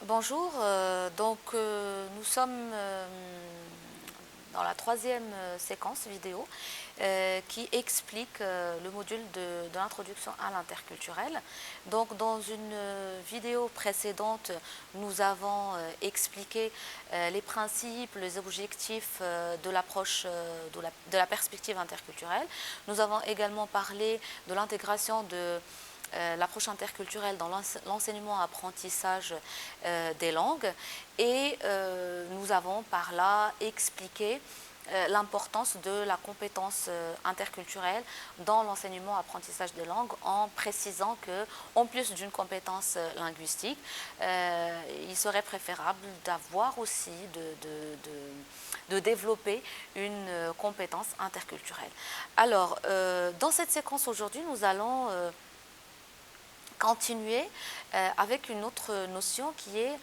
Bonjour, nous sommes dans la troisième séquence vidéo qui explique le module de l'introduction à l'interculturel. Donc dans une vidéo précédente, nous avons expliqué les principes, les objectifs de l'approche de la perspective interculturelle. Nous avons également parlé de l'intégration de l'approche interculturelle dans l'enseignement-apprentissage des langues et nous avons par là expliqué l'importance de la compétence interculturelle dans l'enseignement-apprentissage des langues en précisant que, en plus d'une compétence linguistique, il serait préférable d'avoir aussi de développer une compétence interculturelle. Alors, dans cette séquence aujourd'hui, nous allons continuer avec une autre notion qui est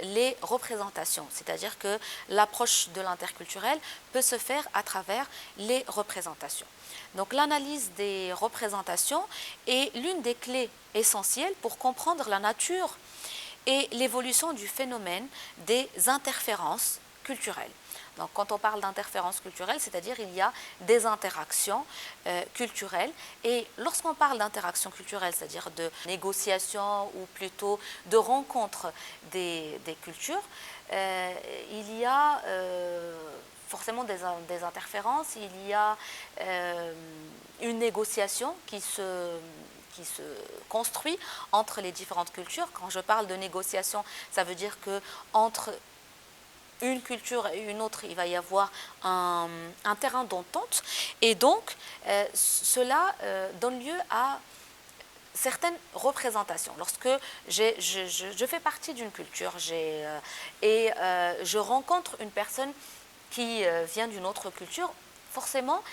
les représentations, c'est-à-dire que l'approche de l'interculturel peut se faire à travers les représentations. Donc l'analyse des représentations est l'une des clés essentielles pour comprendre la nature et l'évolution du phénomène des interférences culturelles. Donc, quand on parle d'interférences culturelles, c'est-à-dire il y a des interactions culturelles. Et lorsqu'on parle d'interactions culturelles, c'est-à-dire de négociation ou plutôt de rencontre des cultures, il y a forcément des interférences, il y a une négociation qui se construit entre les différentes cultures. Quand je parle de négociation, ça veut dire que entre une culture et une autre, il va y avoir un terrain d'entente. Et donc, cela donne lieu à certaines représentations. Lorsque je fais partie d'une culture et je rencontre une personne qui vient d'une autre culture, forcément,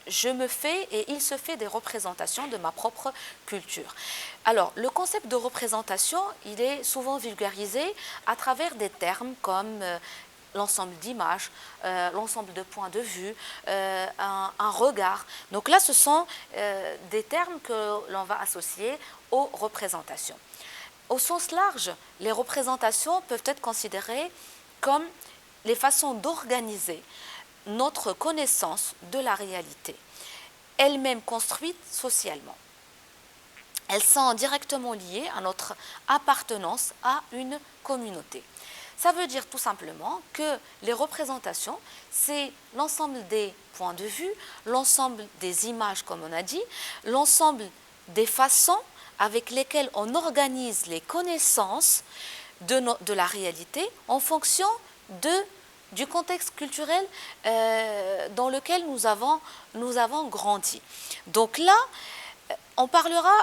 je me fais et il se fait des représentations de ma propre culture. Alors, le concept de représentation, il est souvent vulgarisé à travers des termes comme l'ensemble d'images, l'ensemble de points de vue, un regard. Donc là, ce sont des termes que l'on va associer aux représentations. Au sens large, les représentations peuvent être considérées comme les façons d'organiser notre connaissance de la réalité, elle-même construite socialement. Elles sont directement liées à notre appartenance à une communauté. Ça veut dire tout simplement que les représentations, c'est l'ensemble des points de vue, l'ensemble des images, comme on a dit, l'ensemble des façons avec lesquelles on organise les connaissances de la réalité en fonction du contexte culturel dans lequel nous avons grandi. Donc là, on parlera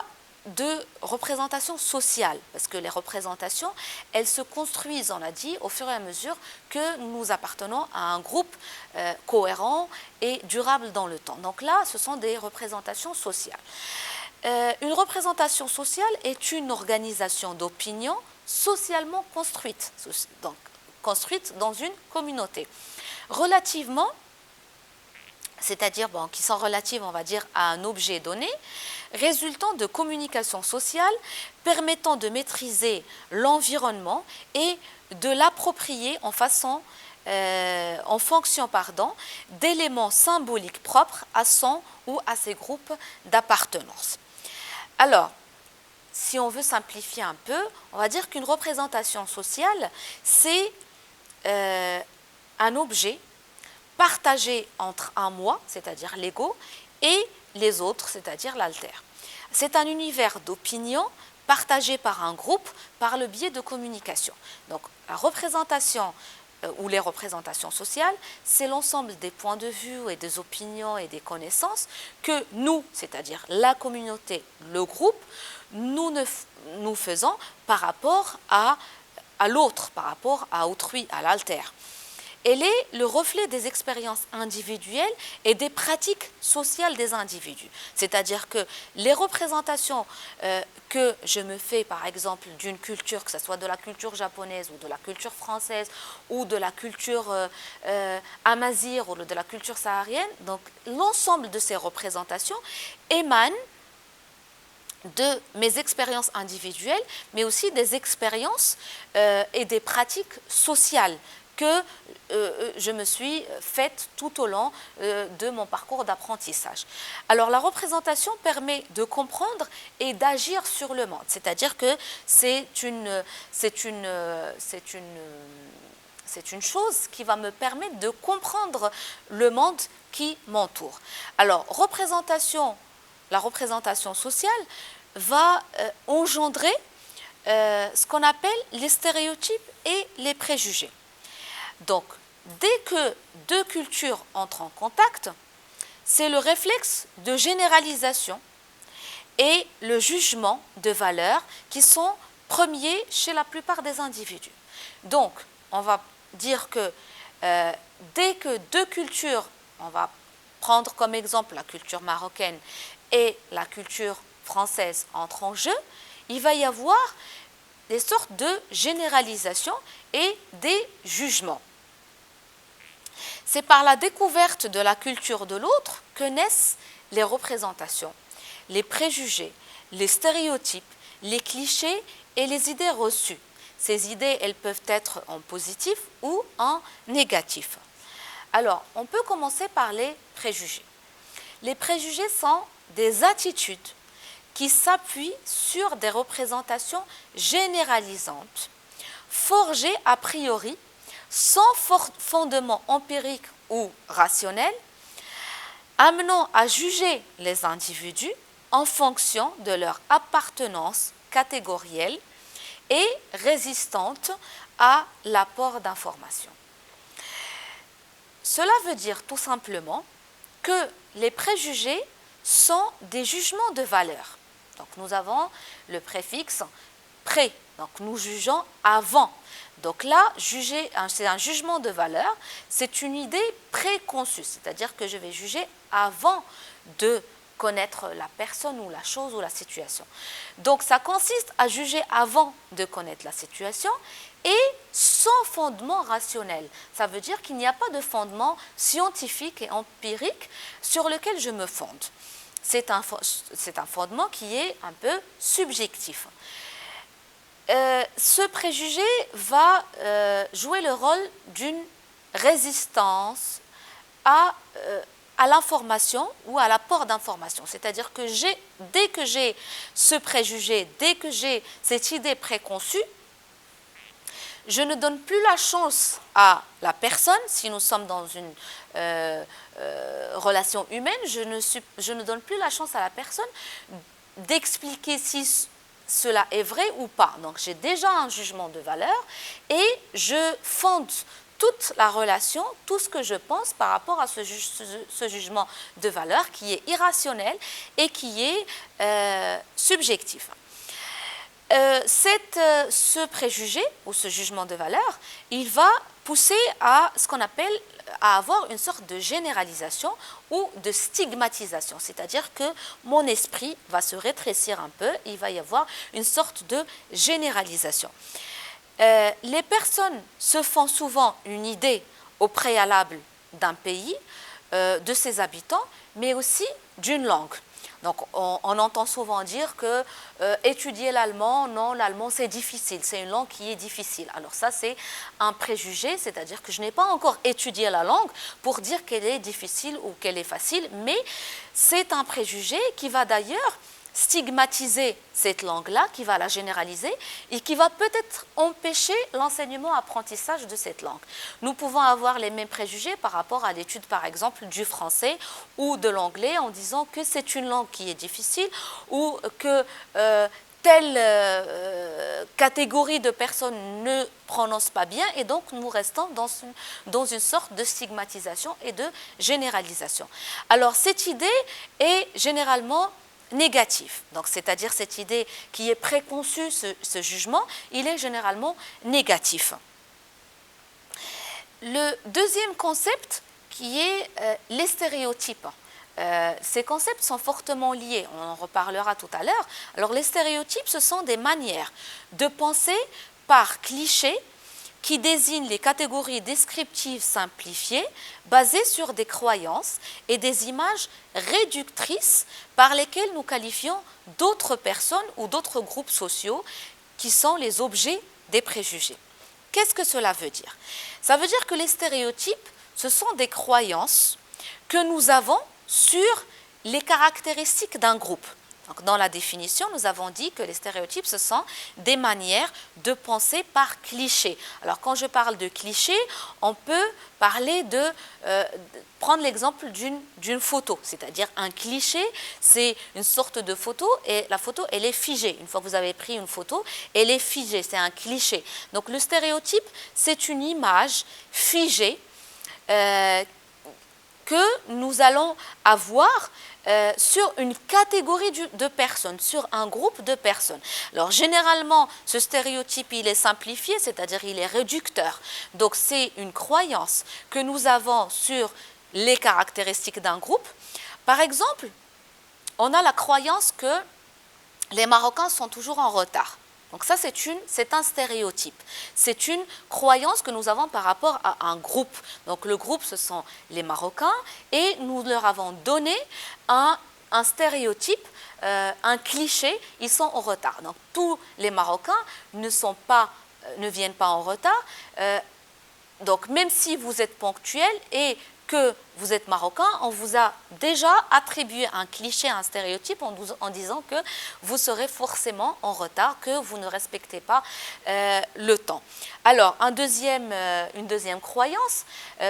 de représentation sociale, parce que les représentations, elles se construisent, on l'a dit, au fur et à mesure que nous appartenons à un groupe cohérent et durable dans le temps. Donc là, ce sont des représentations sociales. Une représentation sociale est une organisation d'opinion socialement construite, donc construite dans une communauté. Relativement, c'est-à-dire qui sont relatives, on va dire, à un objet donné, résultant de communication sociale permettant de maîtriser l'environnement et de l'approprier en fonction d'éléments symboliques propres à son ou à ses groupes d'appartenance. Alors, si on veut simplifier un peu, on va dire qu'une représentation sociale, c'est un objet partagé entre un moi, c'est-à-dire l'ego, et les autres, c'est-à-dire l'alter. C'est un univers d'opinion partagé par un groupe par le biais de communication. Donc la représentation ou les représentations sociales, c'est l'ensemble des points de vue et des opinions et des connaissances que nous, c'est-à-dire la communauté, le groupe, nous faisons par rapport à l'autre, par rapport à autrui, à l'alter. Elle est le reflet des expériences individuelles et des pratiques sociales des individus. C'est-à-dire que les représentations que je me fais, par exemple, d'une culture, que ce soit de la culture japonaise ou de la culture française ou de la culture amazigh ou de la culture saharienne, donc l'ensemble de ces représentations émanent de mes expériences individuelles, mais aussi des expériences et des pratiques sociales que je me suis faite tout au long de mon parcours d'apprentissage. Alors la représentation permet de comprendre et d'agir sur le monde, c'est-à-dire que c'est une chose qui va me permettre de comprendre le monde qui m'entoure. Alors la représentation sociale va engendrer ce qu'on appelle les stéréotypes et les préjugés. Donc, dès que deux cultures entrent en contact, c'est le réflexe de généralisation et le jugement de valeurs qui sont premiers chez la plupart des individus. Donc, on va dire que dès que deux cultures, on va prendre comme exemple la culture marocaine et la culture française entrent en jeu, il va y avoir des sortes de généralisation et des jugements. C'est par la découverte de la culture de l'autre que naissent les représentations, les préjugés, les stéréotypes, les clichés et les idées reçues. Ces idées, elles peuvent être en positif ou en négatif. Alors, on peut commencer par les préjugés. Les préjugés sont des attitudes qui s'appuient sur des représentations généralisantes, forgées a priori, sans fondement empirique ou rationnel, amenant à juger les individus en fonction de leur appartenance catégorielle et résistante à l'apport d'informations. Cela veut dire tout simplement que les préjugés sont des jugements de valeur. Donc nous avons le préfixe pré, donc nous jugeons avant. Donc là, c'est un jugement de valeur, c'est une idée préconçue, c'est-à-dire que je vais juger avant de connaître la personne ou la chose ou la situation. Donc ça consiste à juger avant de connaître la situation et sans fondement rationnel. Ça veut dire qu'il n'y a pas de fondement scientifique et empirique sur lequel je me fonde. C'est un fondement qui est un peu subjectif. Ce préjugé va jouer le rôle d'une résistance à l'information ou à l'apport d'information. C'est-à-dire que dès que j'ai ce préjugé, dès que j'ai cette idée préconçue, je ne donne plus la chance à la personne, si nous sommes dans une relation humaine, je ne donne plus la chance à la personne d'expliquer si cela est vrai ou pas. Donc j'ai déjà un jugement de valeur et je fonde toute la relation, tout ce que je pense par rapport à ce jugement de valeur qui est irrationnel et qui est subjectif. Ce préjugé ou ce jugement de valeur, il va pousser à ce qu'on appelle à avoir une sorte de généralisation ou de stigmatisation, c'est-à-dire que mon esprit va se rétrécir un peu, il va y avoir une sorte de généralisation. Les personnes se font souvent une idée au préalable d'un pays, de ses habitants, mais aussi d'une langue. Donc on entend souvent dire que étudier l'allemand, non, l'allemand c'est difficile, c'est une langue qui est difficile. Alors ça c'est un préjugé, c'est-à-dire que je n'ai pas encore étudié la langue pour dire qu'elle est difficile ou qu'elle est facile, mais c'est un préjugé qui va d'ailleurs stigmatiser cette langue-là, qui va la généraliser et qui va peut-être empêcher l'enseignement-apprentissage de cette langue. Nous pouvons avoir les mêmes préjugés par rapport à l'étude, par exemple, du français ou de l'anglais en disant que c'est une langue qui est difficile ou que telle catégorie de personnes ne prononce pas bien et donc nous restons dans une sorte de stigmatisation et de généralisation. Alors cette idée est généralement négatif. Donc, c'est-à-dire cette idée qui est préconçue, ce jugement, il est généralement négatif. Le deuxième concept qui est les stéréotypes. Ces concepts sont fortement liés, on en reparlera tout à l'heure. Alors les stéréotypes, ce sont des manières de penser par cliché qui désigne les catégories descriptives simplifiées basées sur des croyances et des images réductrices par lesquelles nous qualifions d'autres personnes ou d'autres groupes sociaux qui sont les objets des préjugés. Qu'est-ce que cela veut dire? Ça veut dire que les stéréotypes, ce sont des croyances que nous avons sur les caractéristiques d'un groupe. Donc, dans la définition, nous avons dit que les stéréotypes, ce sont des manières de penser par cliché. Alors, quand je parle de cliché, on peut parler prendre l'exemple d'une photo, c'est-à-dire un cliché, c'est une sorte de photo et la photo, elle est figée. Une fois que vous avez pris une photo, elle est figée, c'est un cliché. Donc, le stéréotype, c'est une image figée que nous allons avoir sur une catégorie de personnes, sur un groupe de personnes. Alors, généralement, ce stéréotype, il est simplifié, c'est-à-dire il est réducteur. Donc, c'est une croyance que nous avons sur les caractéristiques d'un groupe. Par exemple, on a la croyance que les Marocains sont toujours en retard. Donc ça, c'est un stéréotype. C'est une croyance que nous avons par rapport à un groupe. Donc le groupe, ce sont les Marocains et nous leur avons donné un stéréotype, un cliché, ils sont en retard. Donc tous les Marocains ne viennent pas en retard. Donc même si vous êtes ponctuel et que vous êtes marocain, on vous a déjà attribué un cliché, un stéréotype en disant que vous serez forcément en retard, que vous ne respectez pas le temps. Alors, une deuxième croyance,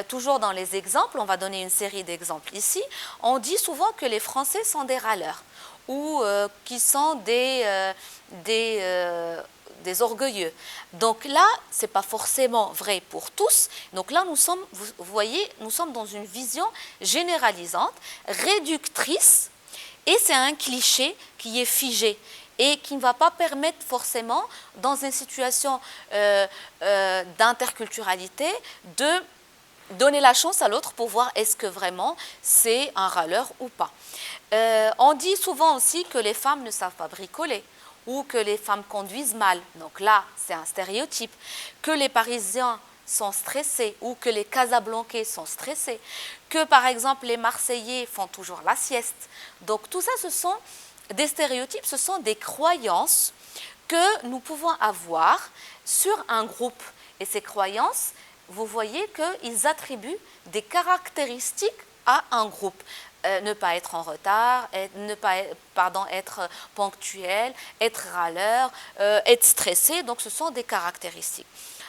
toujours dans les exemples, on va donner une série d'exemples ici, on dit souvent que les Français sont des râleurs ou qui sont des orgueilleux. Donc là, ce n'est pas forcément vrai pour tous. Donc là, vous voyez, nous sommes dans une vision généralisante, réductrice, et c'est un cliché qui est figé et qui ne va pas permettre forcément, dans une situation d'interculturalité, de donner la chance à l'autre pour voir est-ce que vraiment c'est un râleur ou pas. On dit souvent aussi que les femmes ne savent pas bricoler, ou que les femmes conduisent mal, donc là c'est un stéréotype, que les Parisiens sont stressés ou que les Casablancais sont stressés, que par exemple les Marseillais font toujours la sieste. Donc tout ça, ce sont des stéréotypes, ce sont des croyances que nous pouvons avoir sur un groupe. Et ces croyances, vous voyez qu'ils attribuent des caractéristiques à un groupe. Ne pas être en retard, être ponctuel, être râleur, être stressé. Donc, ce sont des caractéristiques.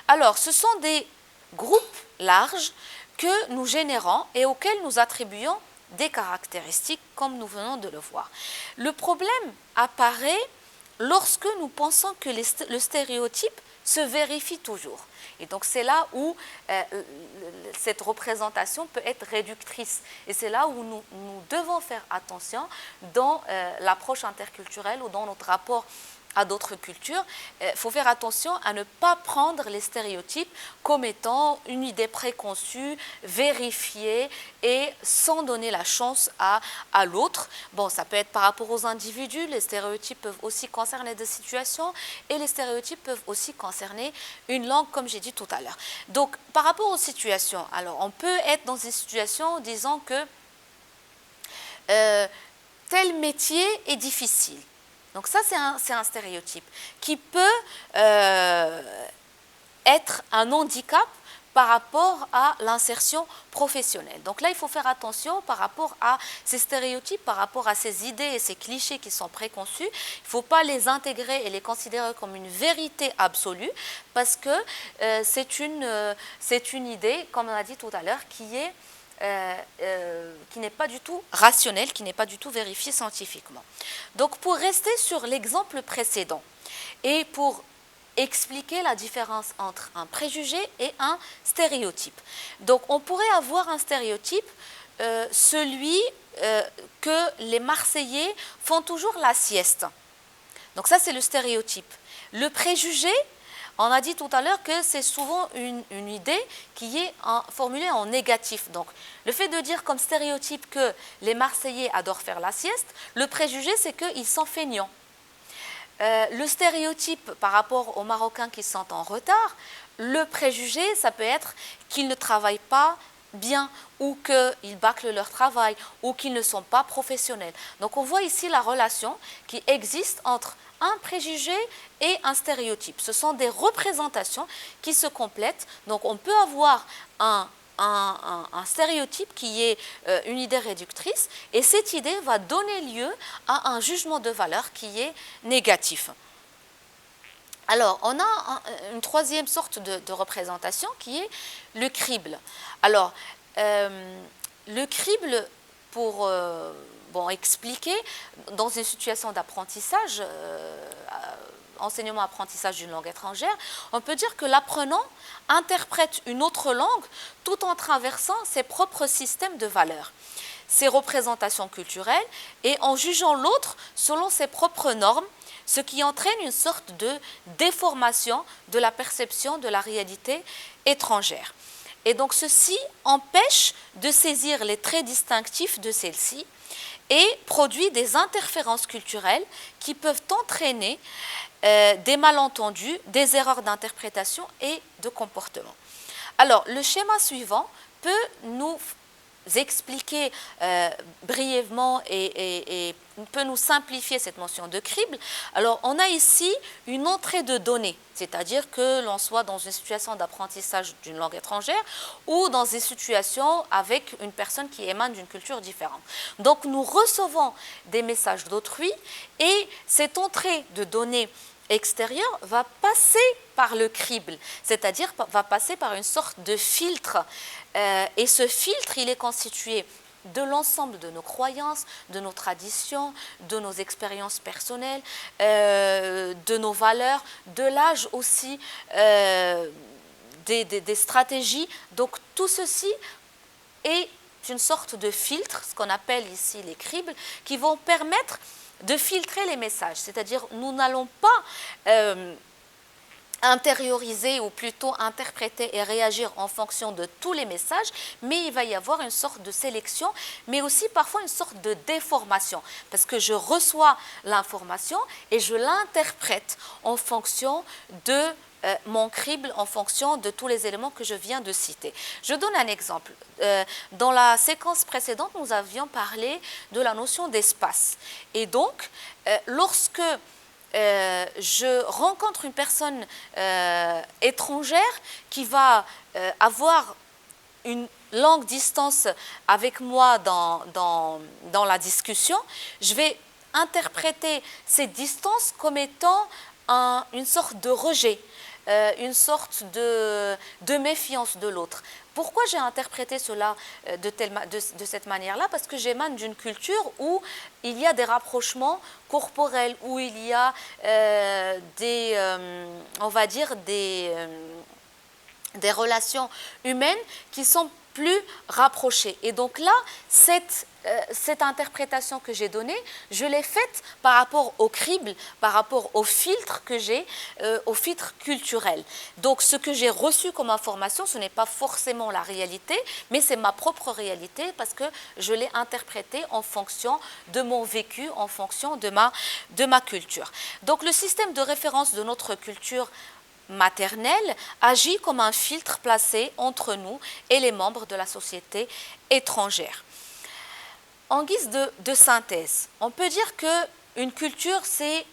Alors, ce sont des groupes larges que nous générons et auxquels nous attribuons des caractéristiques, comme nous venons de le voir. Le problème apparaît lorsque nous pensons que le stéréotype se vérifie toujours. Et donc, c'est là où cette représentation peut être réductrice. Et c'est là où nous devons faire attention dans l'approche interculturelle ou dans notre rapport à d'autres cultures. Il faut faire attention à ne pas prendre les stéréotypes comme étant une idée préconçue, vérifiée et sans donner la chance à l'autre. Bon, ça peut être par rapport aux individus, les stéréotypes peuvent aussi concerner des situations et les stéréotypes peuvent aussi concerner une langue, comme j'ai dit tout à l'heure. Donc, par rapport aux situations, alors on peut être dans une situation disant que tel métier est difficile. Donc ça, c'est un stéréotype qui peut être un handicap par rapport à l'insertion professionnelle. Donc là, il faut faire attention par rapport à ces stéréotypes, par rapport à ces idées et ces clichés qui sont préconçus. Il ne faut pas les intégrer et les considérer comme une vérité absolue parce que c'est une idée, comme on a dit tout à l'heure, qui n'est pas du tout rationnel, qui n'est pas du tout vérifié scientifiquement. Donc pour rester sur l'exemple précédent et pour expliquer la différence entre un préjugé et un stéréotype. Donc on pourrait avoir un stéréotype, celui que les Marseillais font toujours la sieste. Donc ça, c'est le stéréotype. Le préjugé, on a dit tout à l'heure que c'est souvent une idée qui est formulée en négatif. Donc, le fait de dire comme stéréotype que les Marseillais adorent faire la sieste, le préjugé, c'est qu'ils sont feignants. le stéréotype par rapport aux Marocains qui sont en retard, le préjugé, ça peut être qu'ils ne travaillent pas bien ou qu'ils bâclent leur travail ou qu'ils ne sont pas professionnels. Donc on voit ici la relation qui existe entre un préjugé et un stéréotype. Ce sont des représentations qui se complètent. Donc on peut avoir un stéréotype qui est une idée réductrice et cette idée va donner lieu à un jugement de valeur qui est négatif. Alors, on a une troisième sorte de représentation qui est le crible. Alors, le crible, pour expliquer, dans une situation d'apprentissage, enseignement-apprentissage d'une langue étrangère, on peut dire que l'apprenant interprète une autre langue tout en traversant ses propres systèmes de valeurs, ses représentations culturelles et en jugeant l'autre selon ses propres normes, ce qui entraîne une sorte de déformation de la perception de la réalité étrangère. Et donc ceci empêche de saisir les traits distinctifs de celle-ci et produit des interférences culturelles qui peuvent entraîner des malentendus, des erreurs d'interprétation et de comportement. Alors, le schéma suivant peut nous expliquer brièvement et peut nous simplifier cette notion de crible. Alors, on a ici une entrée de données, c'est-à-dire que l'on soit dans une situation d'apprentissage d'une langue étrangère ou dans une situation avec une personne qui émane d'une culture différente. Donc, nous recevons des messages d'autrui et cette entrée de données extérieure va passer par le crible, c'est-à-dire va passer par une sorte de filtre. Et ce filtre, il est constitué de l'ensemble de nos croyances, de nos traditions, de nos expériences personnelles, de nos valeurs, de l'âge aussi, des stratégies. Donc tout ceci est une sorte de filtre, ce qu'on appelle ici les cribles, qui vont permettre de filtrer les messages, c'est-à-dire nous n'allons pas intérioriser ou plutôt interpréter et réagir en fonction de tous les messages, mais il va y avoir une sorte de sélection, mais aussi parfois une sorte de déformation, parce que je reçois l'information et je l'interprète en fonction de mon crible, en fonction de tous les éléments que je viens de citer. Je donne un exemple. Dans la séquence précédente, nous avions parlé de la notion d'espace. Et donc, lorsque je rencontre une personne étrangère qui va avoir une longue distance avec moi dans la discussion, je vais interpréter cette distance comme étant une sorte de rejet, une sorte de méfiance de l'autre. Pourquoi j'ai interprété cela de cette manière-là? Parce que j'émane d'une culture où il y a des rapprochements corporels, où il y a on va dire des relations humaines qui sont plus rapprochées. Et donc là, cette interprétation que j'ai donnée, je l'ai faite par rapport au crible, par rapport au filtre que j'ai, au filtre culturel. Donc ce que j'ai reçu comme information, ce n'est pas forcément la réalité, mais c'est ma propre réalité parce que je l'ai interprétée en fonction de mon vécu, en fonction de ma culture. Donc le système de référence de notre culture maternelle agit comme un filtre placé entre nous et les membres de la société étrangère. En guise de synthèse, on peut dire qu'une culture, c'est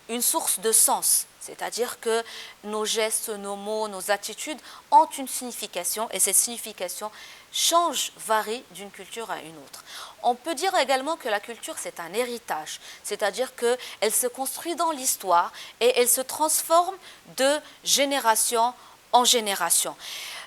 une source de sens, c'est-à-dire que nos gestes, nos mots, nos attitudes ont une signification et cette signification change, varie d'une culture à une autre. On peut dire également que la culture, c'est un héritage, c'est-à-dire qu'elle se construit dans l'histoire et elle se transforme de génération en génération.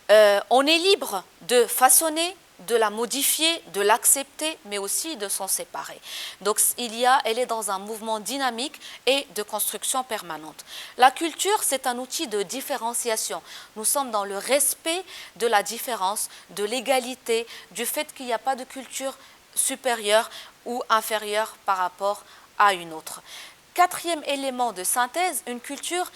On est libre de façonner, de la modifier, de l'accepter, mais aussi de s'en séparer. Donc elle est dans un mouvement dynamique et de construction permanente. La culture, c'est un outil de différenciation. Nous sommes dans le respect de la différence, de l'égalité, du fait qu'il n'y a pas de culture supérieure ou inférieure par rapport à une autre. Quatrième élément de synthèse, une culture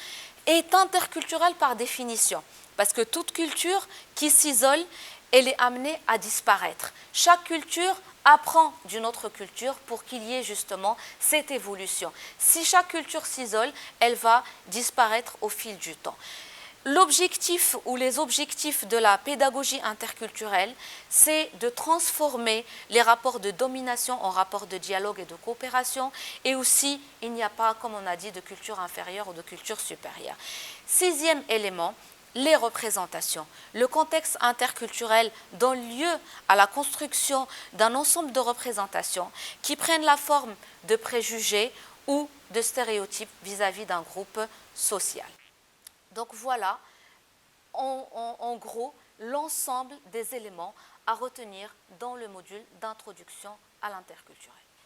est interculturelle par définition, parce que toute culture qui s'isole, elle est amenée à disparaître. Chaque culture apprend d'une autre culture pour qu'il y ait justement cette évolution. Si chaque culture s'isole, elle va disparaître au fil du temps. L'objectif ou les objectifs de la pédagogie interculturelle, c'est de transformer les rapports de domination en rapports de dialogue et de coopération, et aussi, il n'y a pas, comme on a dit, de culture inférieure ou de culture supérieure. Sixième élément, les représentations. Le contexte interculturel donne lieu à la construction d'un ensemble de représentations qui prennent la forme de préjugés ou de stéréotypes vis-à-vis d'un groupe social. Donc voilà, en gros, l'ensemble des éléments à retenir dans le module d'introduction à l'interculturel.